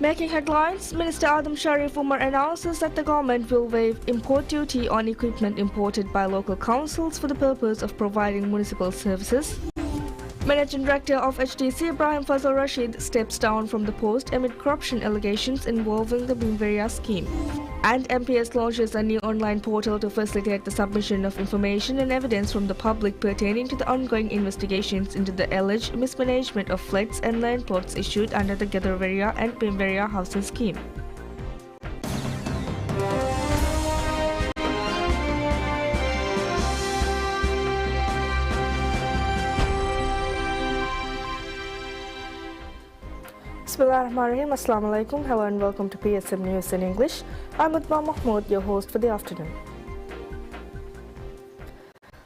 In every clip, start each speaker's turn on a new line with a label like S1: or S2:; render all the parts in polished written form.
S1: Making headlines, Minister Adam Sharif Umar announces that the government will waive import duty on equipment imported by local councils for the purpose of providing municipal services. Managing Director of HDC Ibrahim Fazal Rashid steps down from the post amid corruption allegations involving the Bimveria scheme. And MPS launches a new online portal to facilitate the submission of information and evidence from the public pertaining to the ongoing investigations into the alleged mismanagement of flats and land plots issued under the Gatherveria and Bimveria housing scheme. Bismillahirrahmanirrahim. Assalamu alaikum. Hello and welcome to PSM News in English. I'm Utma Mahmood, your host for the afternoon.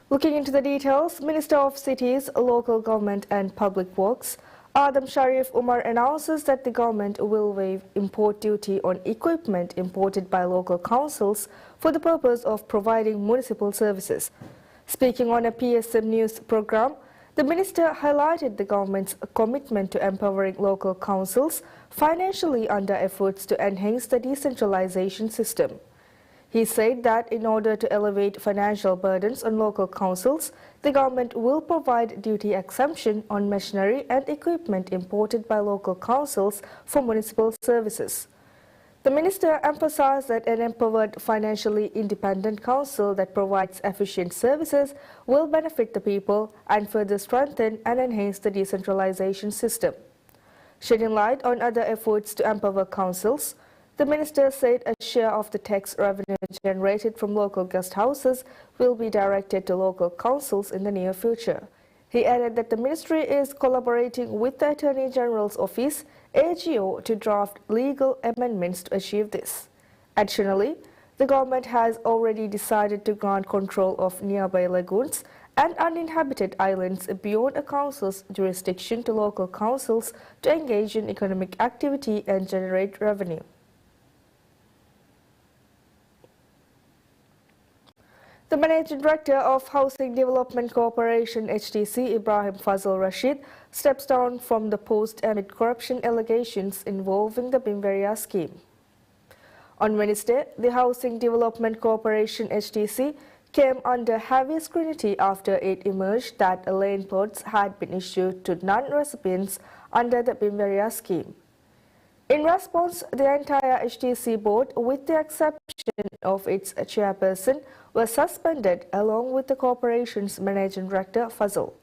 S1: Looking into the details, Minister of Cities, Local Government and Public Works, Adam Sharif Umar announces that the government will waive import duty on equipment imported by local councils for the purpose of providing municipal services. Speaking on a PSM News program, the minister highlighted the government's commitment to empowering local councils financially under efforts to enhance the decentralization system. He said that in order to elevate financial burdens on local councils, the government will provide duty exemption on machinery and equipment imported by local councils for municipal services. The minister emphasized that an empowered, financially independent council that provides efficient services will benefit the people and further strengthen and enhance the decentralization system. Shedding light on other efforts to empower councils, the minister said a share of the tax revenue generated from local guest houses will be directed to local councils in the near future. He added that the ministry is collaborating with the Attorney General's Office, AGO, to draft legal amendments to achieve this. Additionally, the government has already decided to grant control of nearby lagoons and uninhabited islands beyond a council's jurisdiction to local councils to engage in economic activity and generate revenue. The Managing Director of Housing Development Corporation HDC, Ibrahim Fazal Rashid, steps down from the post amid corruption allegations involving the Bimveria scheme. On Wednesday, the Housing Development Corporation HDC came under heavy scrutiny after it emerged that land plots had been issued to non-recipients under the Bimveria scheme. In response, the entire HDC board, with the exception of its chairperson, was suspended along with the corporation's managing director, Fazal.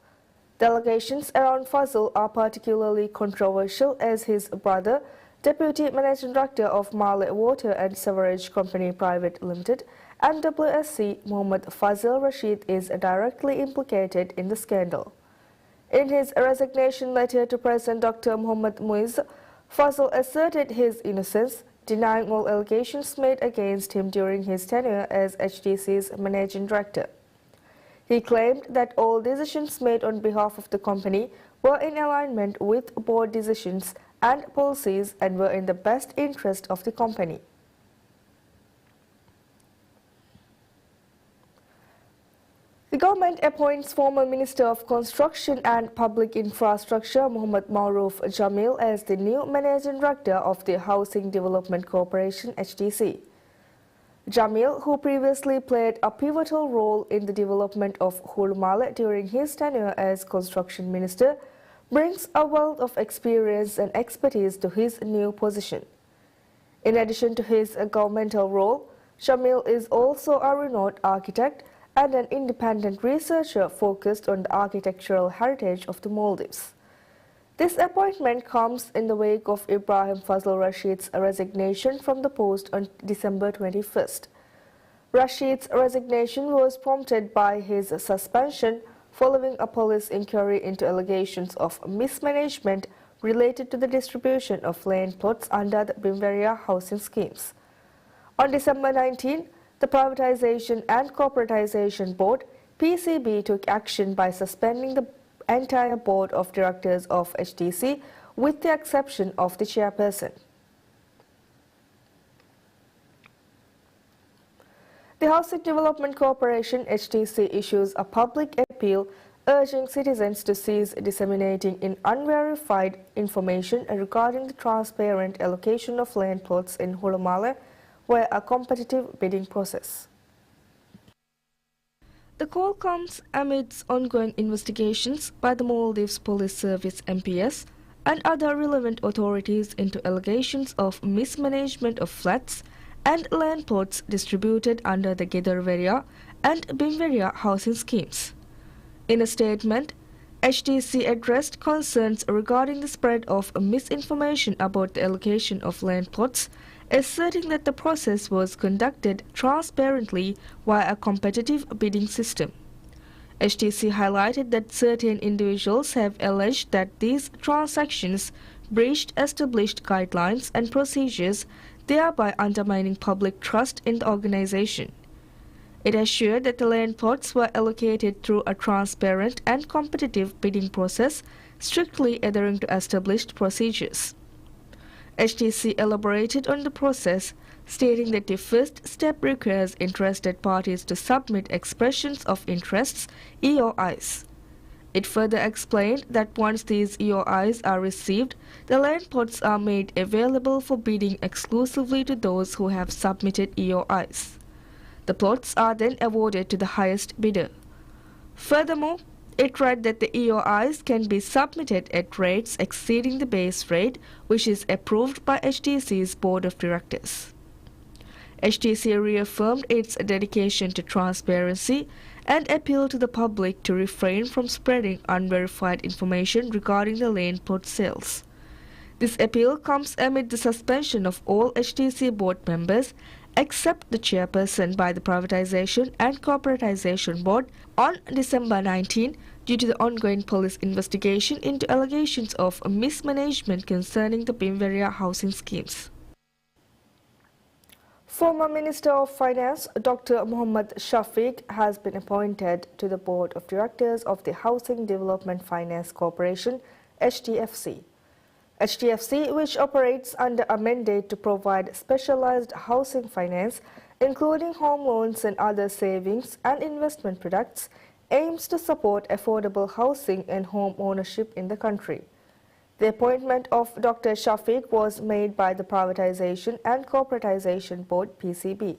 S1: The allegations around Fazal are particularly controversial as his brother, Deputy Managing Director of Malé Water and Sewerage Company Private Limited, MWSC, Mohammad Fazal Rashid, is directly implicated in the scandal. In his resignation letter to President Dr. Mohammad Muiz, Fazal asserted his innocence, denying all allegations made against him during his tenure as HDC's managing director. He claimed that all decisions made on behalf of the company were in alignment with board decisions and policies and were in the best interest of the company. The government appoints former Minister of Construction and Public Infrastructure Muhammad Maruf Jamil as the new Managing Director of the Housing Development Corporation HDC. Jamil, who previously played a pivotal role in the development of Hulu Malé during his tenure as Construction Minister, brings a wealth of experience and expertise to his new position. In addition to his governmental role, Jamil is also a renowned architect and an independent researcher focused on the architectural heritage of the Maldives. This appointment comes in the wake of Ibrahim Fazal Rashid's resignation from the post on December 21st. Rashid's resignation was prompted by his suspension following a police inquiry into allegations of mismanagement related to the distribution of land plots under the Bimveria housing schemes. On December 19, the Privatization and Corporatization Board, PCB, took action by suspending the entire board of directors of HDC with the exception of the chairperson. The Housing Development Corporation HDC issues a public appeal urging citizens to cease disseminating unverified information regarding the transparent allocation of land plots in Hulumale via a competitive bidding process. The call comes amidst ongoing investigations by the Maldives Police Service MPS and other relevant authorities into allegations of mismanagement of flats and land plots distributed under the Gedorveria and Bimveria housing schemes. In a statement, HTC addressed concerns regarding the spread of misinformation about the allocation of land plots, asserting that the process was conducted transparently via a competitive bidding system. HTC highlighted that certain individuals have alleged that these transactions breached established guidelines and procedures, thereby undermining public trust in the organization. It assured that the land plots were allocated through a transparent and competitive bidding process, strictly adhering to established procedures. HTC elaborated on the process, stating that the first step requires interested parties to submit expressions of interests, EOIs. It further explained that once these EOIs are received, the land plots are made available for bidding exclusively to those who have submitted EOIs. The plots are then awarded to the highest bidder. Furthermore, it read that the EOIs can be submitted at rates exceeding the base rate, which is approved by HTC's Board of Directors. HTC reaffirmed its dedication to transparency and appealed to the public to refrain from spreading unverified information regarding the land plot sales. This appeal comes amid the suspension of all HTC board members except the chairperson by the Privatization and Corporatization Board on December 19 due to the ongoing police investigation into allegations of mismanagement concerning the Bimveria housing schemes. Former Minister of Finance Dr. Mohammad Shafiq has been appointed to the Board of Directors of the Housing Development Finance Corporation, HDFC. HDFC, which operates under a mandate to provide specialized housing finance, including home loans and other savings and investment products, aims to support affordable housing and home ownership in the country. The appointment of Dr. Shafiq was made by the Privatization and Corporatization Board, PCB.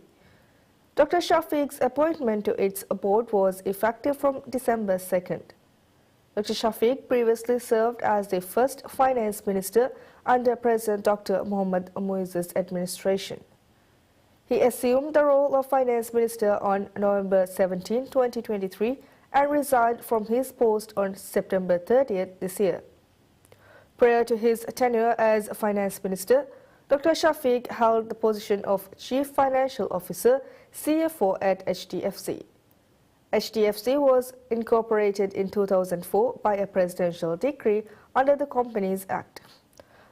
S1: Dr. Shafiq's appointment to its board was effective from December 2nd. Dr. Shafiq previously served as the first finance minister under President Dr. Mohammad Muiz's administration. He assumed the role of finance minister on November 17, 2023 and resigned from his post on September 30th this year. Prior to his tenure as finance minister, Dr. Shafiq held the position of Chief Financial Officer, CFO at HDFC. HDFC was incorporated in 2004 by a presidential decree under the Companies Act.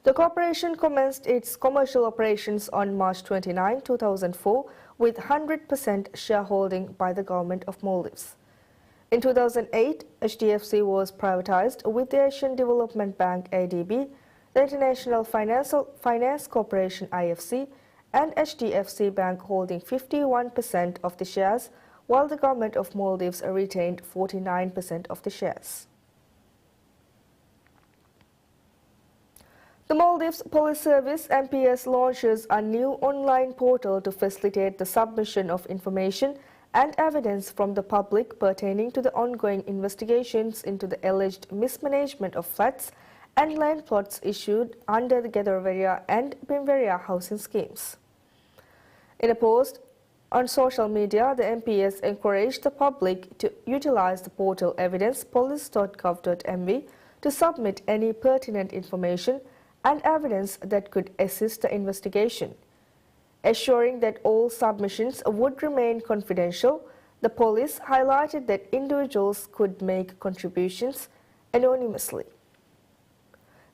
S1: The corporation commenced its commercial operations on March 29, 2004 with 100% shareholding by the Government of Maldives. In 2008, HDFC was privatized with the Asian Development Bank ADB, the International Finance Corporation IFC, and HDFC Bank holding 51% of the shares, while the Government of Maldives retained 49% of the shares. The Maldives Police Service MPS launches a new online portal to facilitate the submission of information and evidence from the public pertaining to the ongoing investigations into the alleged mismanagement of flats and land plots issued under the Gedorveria and Bimveria housing schemes. In a post on social media, the MPS encouraged the public to utilize the portal evidencepolice.gov.mv to submit any pertinent information and evidence that could assist the investigation. Assuring that all submissions would remain confidential, the police highlighted that individuals could make contributions anonymously.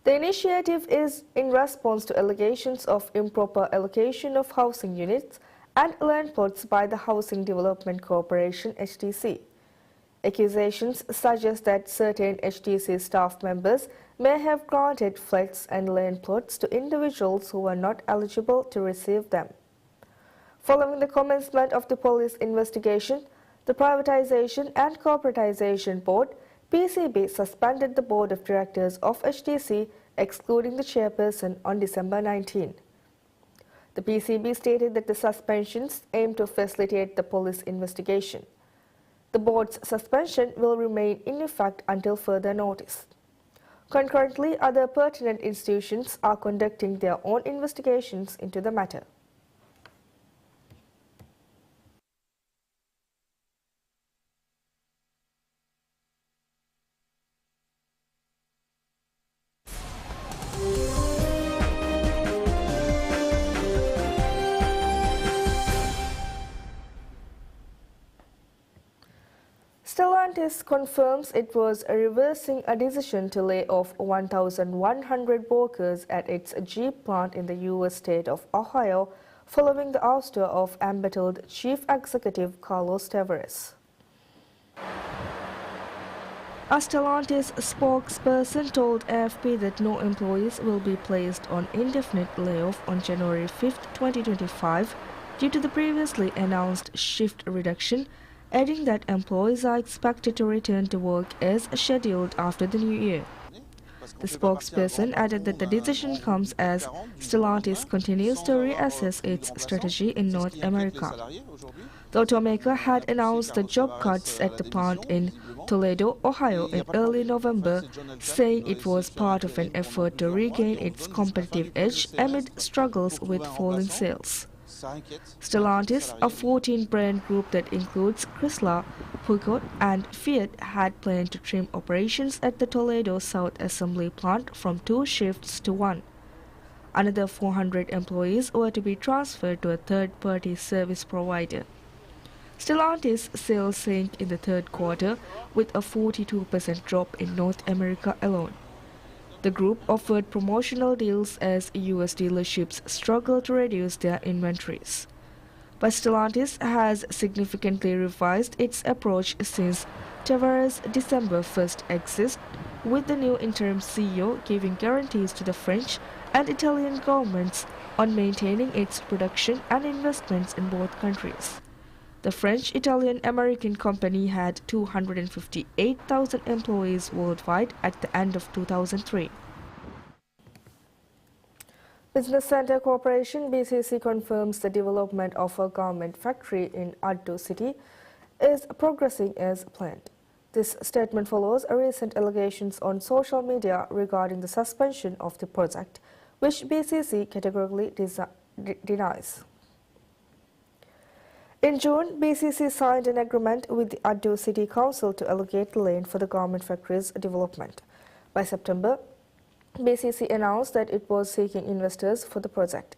S1: The initiative is in response to allegations of improper allocation of housing units and land plots by the Housing Development Corporation, HDC. Accusations suggest that certain HDC staff members may have granted flats and land plots to individuals who were not eligible to receive them. Following the commencement of the police investigation, the Privatization and Corporatization Board, PCB suspended the board of directors of HTC, excluding the chairperson, on December 19. The PCB stated that the suspensions aim to facilitate the police investigation. The board's suspension will remain in effect until further notice. Concurrently, other pertinent institutions are conducting their own investigations into the matter. Stellantis confirms it was reversing a decision to lay off 1,100 workers at its Jeep plant in the U.S. state of Ohio following the ouster of embattled Chief Executive Carlos Tavares. A Stellantis spokesperson told AFP that no employees will be placed on indefinite layoff on January 5, 2025 due to the previously announced shift reduction, adding that employees are expected to return to work as scheduled after the new year. The spokesperson added that the decision comes as Stellantis continues to reassess its strategy in North America. The automaker had announced the job cuts at the plant in Toledo, Ohio in early November, saying it was part of an effort to regain its competitive edge amid struggles with falling sales. Stellantis, a 14-brand group that includes Chrysler, Peugeot and Fiat, had planned to trim operations at the Toledo South assembly plant from 2 shifts to 1. Another 400 employees were to be transferred to a third-party service provider. Stellantis sales sank in the third quarter with a 42% drop in North America alone. The group offered promotional deals as U.S. dealerships struggle to reduce their inventories. But Stellantis has significantly revised its approach since Tavares' December 1st exit, with the new interim CEO giving guarantees to the French and Italian governments on maintaining its production and investments in both countries. The French-Italian-American company had 258,000 employees worldwide at the end of 2003. Business Center Corporation (BCC) confirms the development of a garment factory in Addo City is progressing as planned. This statement follows recent allegations on social media regarding the suspension of the project, which BCC categorically denies. In June, BCC signed an agreement with the Addo City Council to allocate land for the garment factory's development. By September, BCC announced that it was seeking investors for the project.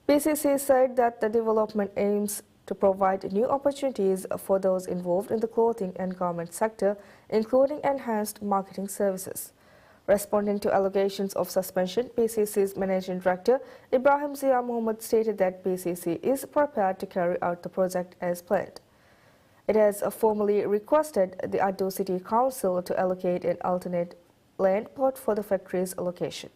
S1: BCC said that the development aims to provide new opportunities for those involved in the clothing and garment sector, including enhanced marketing services. Responding to allegations of suspension, BCC's Managing Director Ibrahim Zia Mohammed stated that BCC is prepared to carry out the project as planned. It has formally requested the Addo City Council to allocate an alternate land plot for the factory's location.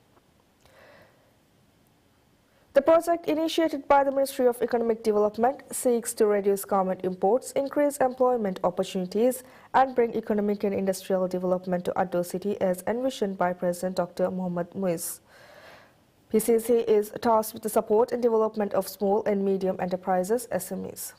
S1: The project, initiated by the Ministry of Economic Development, seeks to reduce garment imports, increase employment opportunities, and bring economic and industrial development to Addo City as envisioned by President Dr. Mohammad Muiz. BCC is tasked with the support and development of small and medium enterprises, SMEs.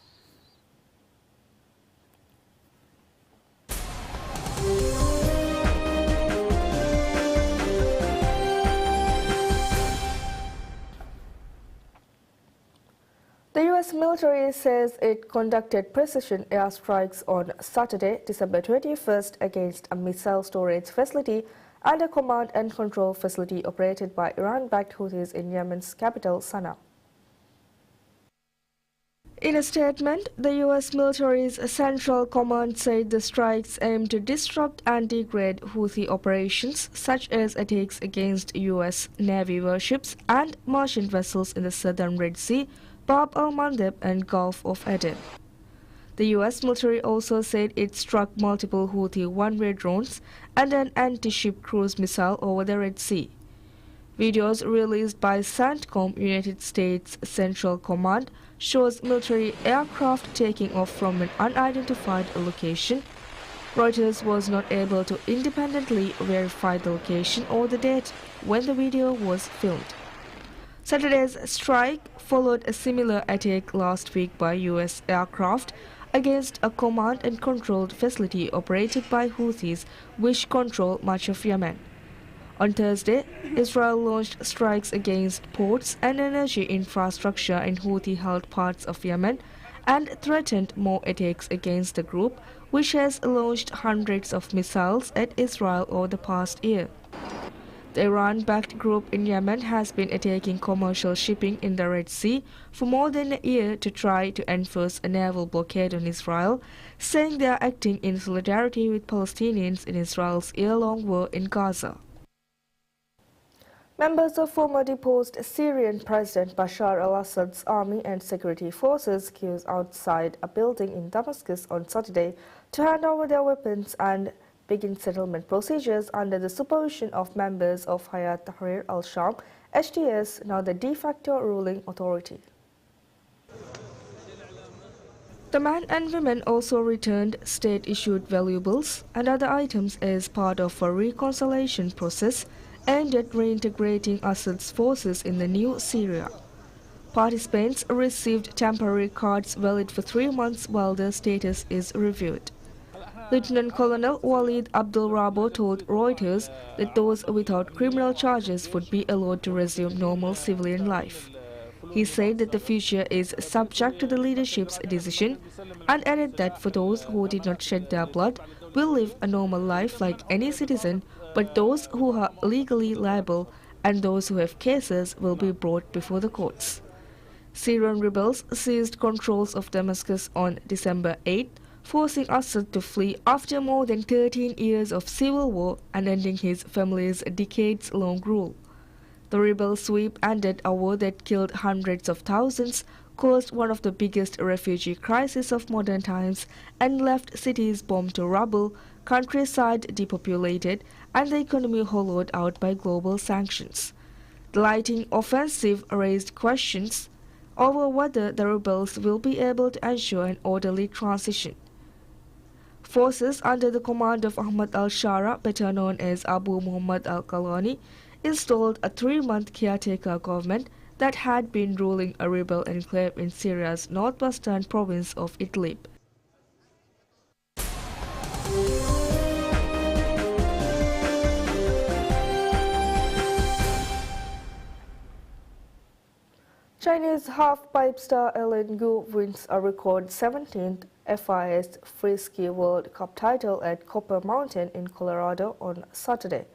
S1: The U.S. military says it conducted precision airstrikes on Saturday, December 21st, against a missile storage facility and a command and control facility operated by Iran-backed Houthis in Yemen's capital, Sana'a. In a statement, the U.S. military's Central Command said the strikes aimed to disrupt and degrade Houthi operations, such as attacks against U.S. Navy warships and merchant vessels in the southern Red Sea, Bab al-Mandeb and Gulf of Aden. The U.S. military also said it struck multiple Houthi one-way drones and an anti-ship cruise missile over the Red Sea. Videos released by CENTCOM, United States Central Command, shows military aircraft taking off from an unidentified location, Reuters was not able to independently verify the location or the date when the video was filmed. Saturday's strike followed a similar attack last week by U.S. aircraft against a command and controlled facility operated by Houthis, which control much of Yemen. On Thursday, Israel launched strikes against ports and energy infrastructure in Houthi-held parts of Yemen and threatened more attacks against the group, which has launched hundreds of missiles at Israel over the past year. The Iran-backed group in Yemen has been attacking commercial shipping in the Red Sea for more than a year to try to enforce a naval blockade on Israel, saying they are acting in solidarity with Palestinians in Israel's year-long war in Gaza. Members of former deposed Syrian President Bashar al-Assad's army and security forces queued outside a building in Damascus on Saturday to hand over their weapons and begin settlement procedures under the supervision of members of Hayat Tahrir al-Sham, HTS, now the de facto ruling authority. The men and women also returned state-issued valuables and other items as part of a reconciliation process aimed at reintegrating Assad's forces in the new Syria. Participants received temporary cards valid for 3 months while their status is reviewed. Lieutenant Colonel Walid Abdul Rabo told Reuters that those without criminal charges would be allowed to resume normal civilian life. He said that the future is subject to the leadership's decision and added that for those who did not shed their blood will live a normal life like any citizen, but those who are legally liable and those who have cases will be brought before the courts. Syrian rebels seized controls of Damascus on December 8, forcing Assad to flee after more than 13 years of civil war and ending his family's decades-long rule. The rebel sweep ended a war that killed hundreds of thousands, caused one of the biggest refugee crises of modern times, and left cities bombed to rubble, countryside depopulated, and the economy hollowed out by global sanctions. The lightning offensive raised questions over whether the rebels will be able to ensure an orderly transition. Forces under the command of Ahmad al-Shara, better known as Abu Muhammad al-Qalani, installed a 3-month caretaker government that had been ruling a rebel enclave in Syria's northwestern province of Idlib. Chinese half-pipe star Ellen Gu wins a record 17th FIS Freeski World Cup title at Copper Mountain in Colorado on Saturday,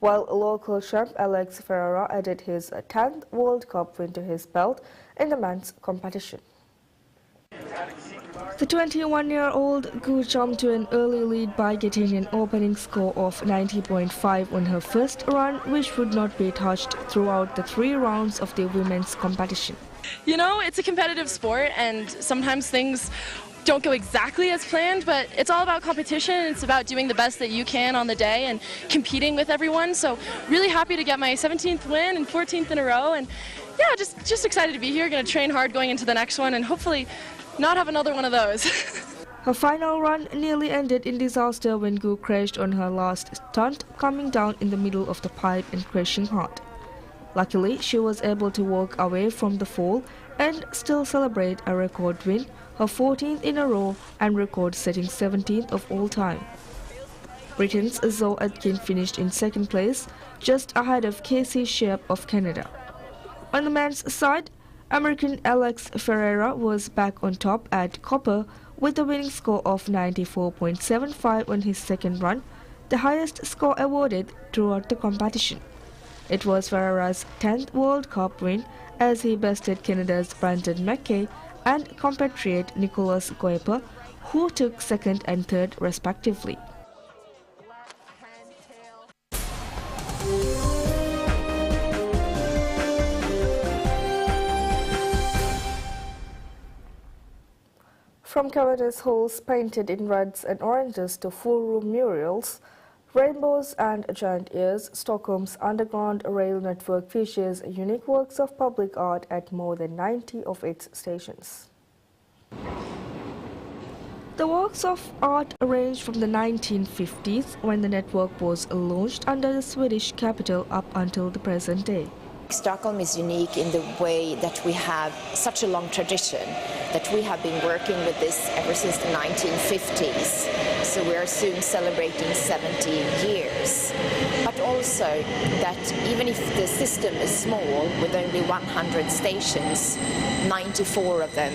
S1: while local champ Alex Ferreira added his 10th World Cup win to his belt in the men's competition. The 21-year-old Gu jumped to an early lead by getting an opening score of 90.5 on her first run, which would not be touched throughout the 3 rounds of the women's competition.
S2: You know, it's a competitive sport and sometimes things don't go exactly as planned, but it's all about competition. It's about doing the best that you can on the day and competing with everyone. So really happy to get my 17th win and 14th in a row, and yeah, just excited to be here. Going to train hard going into the next one and hopefully not have another one of those.
S1: Her final run nearly ended in disaster when Gu crashed on her last stunt, coming down in the middle of the pipe and crashing hard. Luckily, she was able to walk away from the fall and still celebrate a record win, her 14th in a row and record-setting 17th of all time. Britain's Zoe Aitken finished in 2nd place, just ahead of Casey Shipp of Canada. On the men's side, American Alex Ferreira was back on top at Copper with a winning score of 94.75 on his second run, the highest score awarded throughout the competition. It was Ferreira's 10th World Cup win as he bested Canada's Brandon McKay and compatriot Nicolas Goiper, who took 2nd and 3rd respectively. From cavernous holes painted in reds and oranges to full-room murals, rainbows and giant ears, Stockholm's underground rail network features unique works of public art at more than 90 of its stations. The works of art range from the 1950s, when the network was launched under the Swedish capital, up until the present day.
S3: Stockholm is unique in the way that we have such a long tradition, that we have been working with this ever since the 1950s. So we are soon celebrating 70 years. But also that even if the system is small, with only 100 stations, 94 of them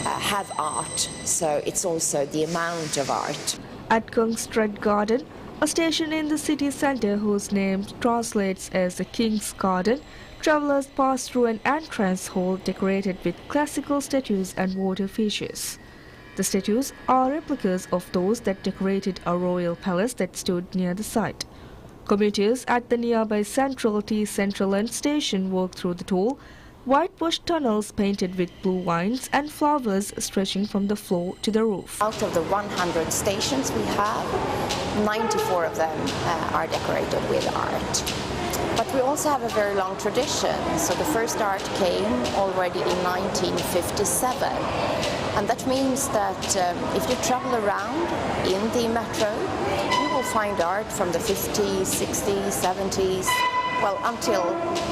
S3: have art. So it's also the amount of art.
S1: At Kungsträd Garden, a station in the city centre whose name translates as the King's Garden, travellers pass through an entrance hall decorated with classical statues and water features. The statues are replicas of those that decorated a royal palace that stood near the site. Commuters at the nearby Central T-Centraland station walk through the tall, whitewashed tunnels painted with blue vines and flowers stretching from the floor to the roof.
S3: Out of the 100 stations we have, 94 of them are decorated with art. But we also have a very long tradition. So the first art came already in 1957. And that means that if you travel around in the metro, you will find art from the 50s, 60s, 70s, well, until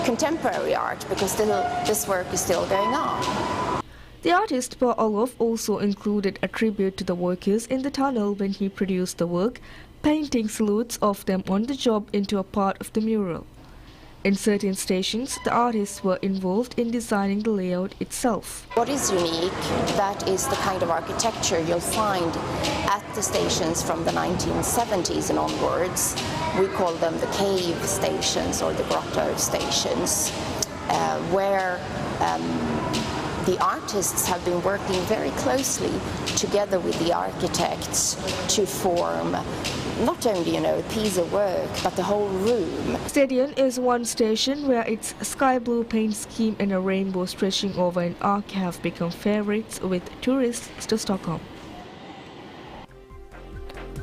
S3: contemporary art, because this work is still going on.
S1: The artist Per Olof also included a tribute to the workers in the tunnel when he produced the work, painting silhouettes of them on the job into a part of the mural. In certain stations, the artists were involved in designing the layout itself.
S3: What is unique, that is the kind of architecture you'll find at the stations from the 1970s and onwards. We call them the cave stations or the grotto stations, where the artists have been working very closely together with the architects to form not only, a piece of work, but the whole room.
S1: Stadion is one station where its sky blue paint scheme and a rainbow stretching over an arc have become favorites with tourists to Stockholm.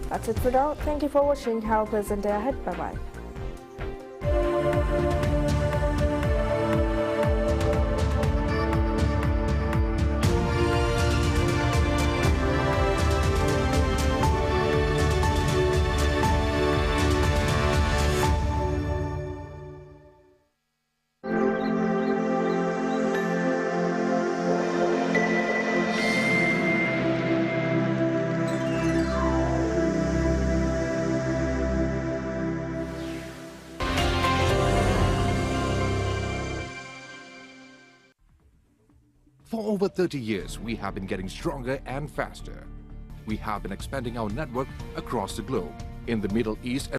S1: That's it for now. Thank you for watching. Have a pleasant day ahead. Bye-bye.
S4: For over 30 years, we have been getting stronger and faster. We have been expanding our network across the globe, in the Middle East